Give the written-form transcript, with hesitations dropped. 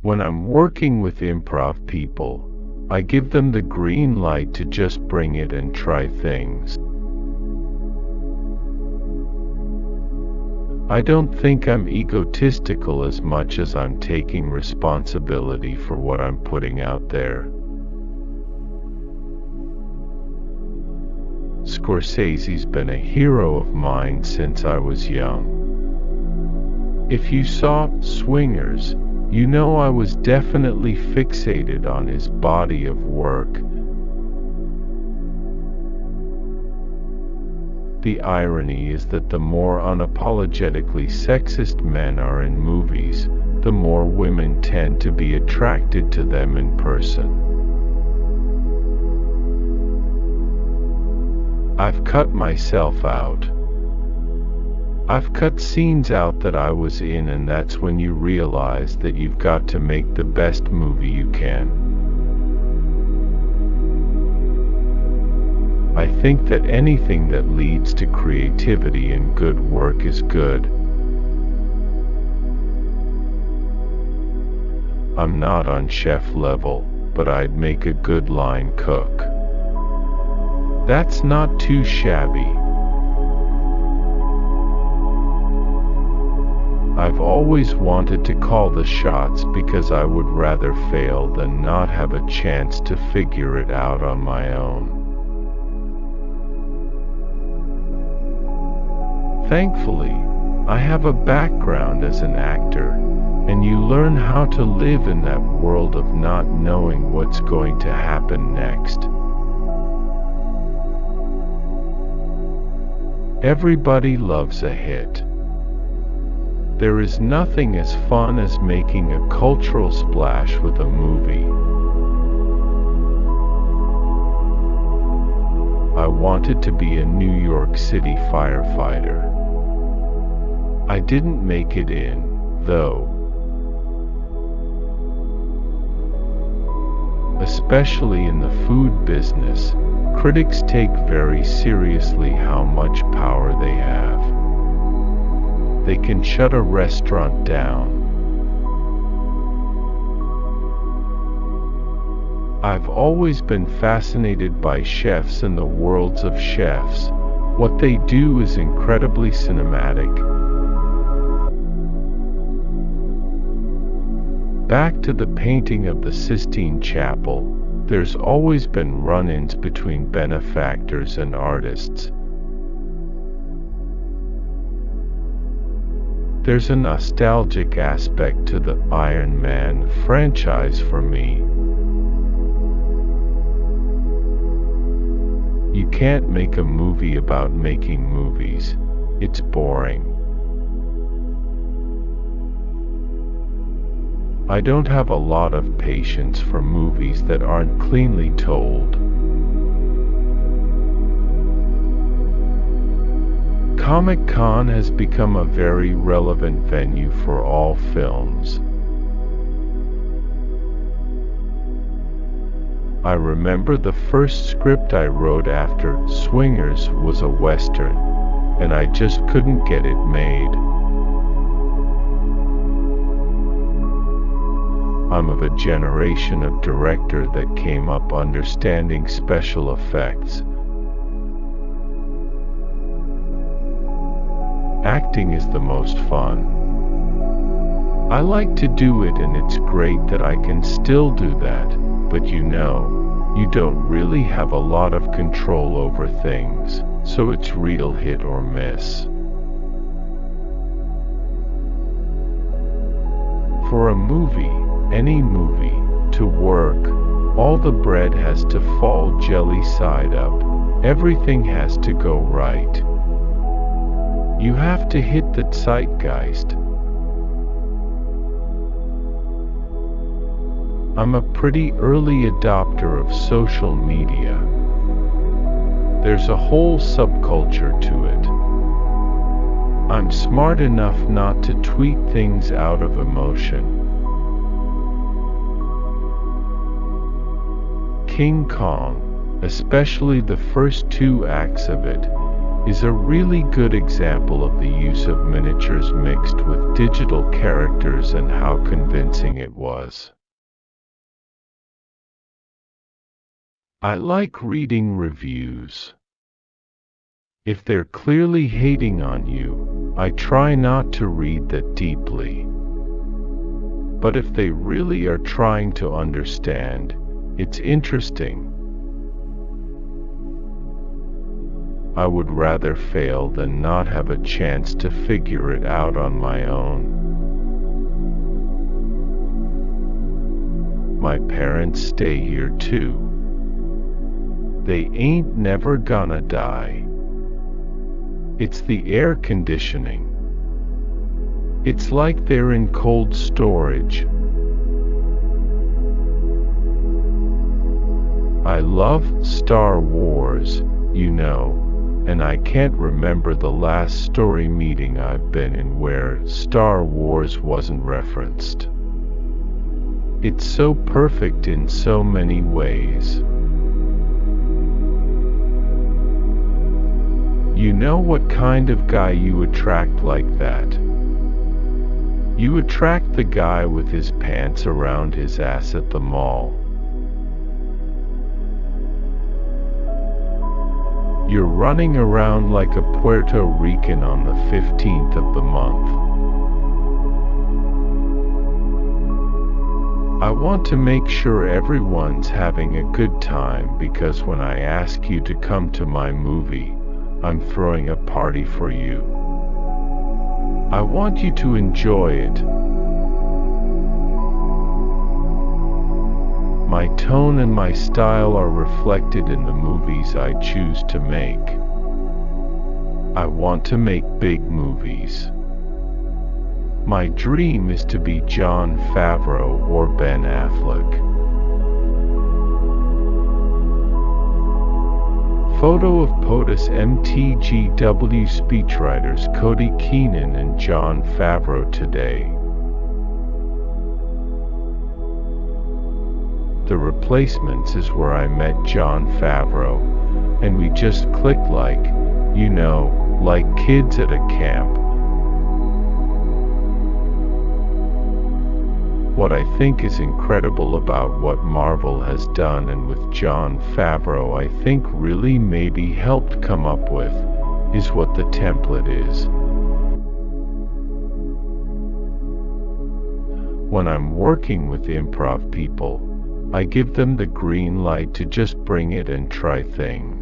When I'm working with improv people, I give them the green light to just bring it and try things. I don't think I'm egotistical as much as I'm taking responsibility for what I'm putting out there. Scorsese's been a hero of mine since I was young. If you saw Swingers, you know I was definitely fixated on his body of work. The irony is that the more unapologetically sexist men are in movies, the more women tend to be attracted to them in person. I've cut myself out. I've cut scenes out that I was in, and that's when you realize that you've got to make the best movie you can. I think that anything that leads to creativity and good work is good. I'm not on chef level, but I'd make a good line cook. That's not too shabby. I've always wanted to call the shots because I would rather fail than not have a chance to figure it out on my own. Thankfully, I have a background as an actor, and you learn how to live in that world of not knowing what's going to happen next. Everybody loves a hit. There is nothing as fun as making a cultural splash with a movie. I wanted to be a New York City firefighter. I didn't make it in, though. Especially in the food business, critics take very seriously how much power they have. They can shut a restaurant down. I've always been fascinated by chefs and the worlds of chefs. What they do is incredibly cinematic. Back to the painting of the Sistine Chapel, there's always been run-ins between benefactors and artists. There's a nostalgic aspect to the Iron Man franchise for me. You can't make a movie about making movies. It's boring. I don't have a lot of patience for movies that aren't cleanly told. Comic-Con has become a very relevant venue for all films. I remember the first script I wrote after Swingers was a Western, and I just couldn't get it made. I'm of a generation of director that came up understanding special effects. Acting is the most fun. I like to do it, and it's great that I can still do that, but you don't really have a lot of control over things, so it's real hit or miss. For a movie, any movie, to work, all the bread has to fall jelly side up. Everything has to go right. You have to hit the zeitgeist. I'm a pretty early adopter of social media. There's a whole subculture to it. I'm smart enough not to tweet things out of emotion. King Kong, especially the first 2 acts of it, is a really good example of the use of miniatures mixed with digital characters and how convincing it was. I like reading reviews. If they're clearly hating on you, I try not to read that deeply. But if they really are trying to understand, it's interesting. I would rather fail than not have a chance to figure it out on my own. My parents stay here too. They ain't never gonna die. It's the air conditioning. It's like they're in cold storage. I love Star Wars, you know, and I can't remember the last story meeting I've been in where Star Wars wasn't referenced. It's so perfect in so many ways. You know what kind of guy you attract like that? You attract the guy with his pants around his ass at the mall. You're running around like a Puerto Rican on the 15th of the month. I want to make sure everyone's having a good time because when I ask you to come to my movie, I'm throwing a party for you. I want you to enjoy it. My tone and my style are reflected in the movies I choose to make. I want to make big movies. My dream is to be Jon Favreau or Ben Affleck. Photo of POTUS MTGW speechwriters Cody Keenan and Jon Favreau today. The Replacements is where I met Jon Favreau, and we just clicked like, you know, like kids at a camp. What I think is incredible about what Marvel has done and with Jon Favreau I think really maybe helped come up with, is what the template is. When I'm working with improv people, I give them the green light to just bring it and try things.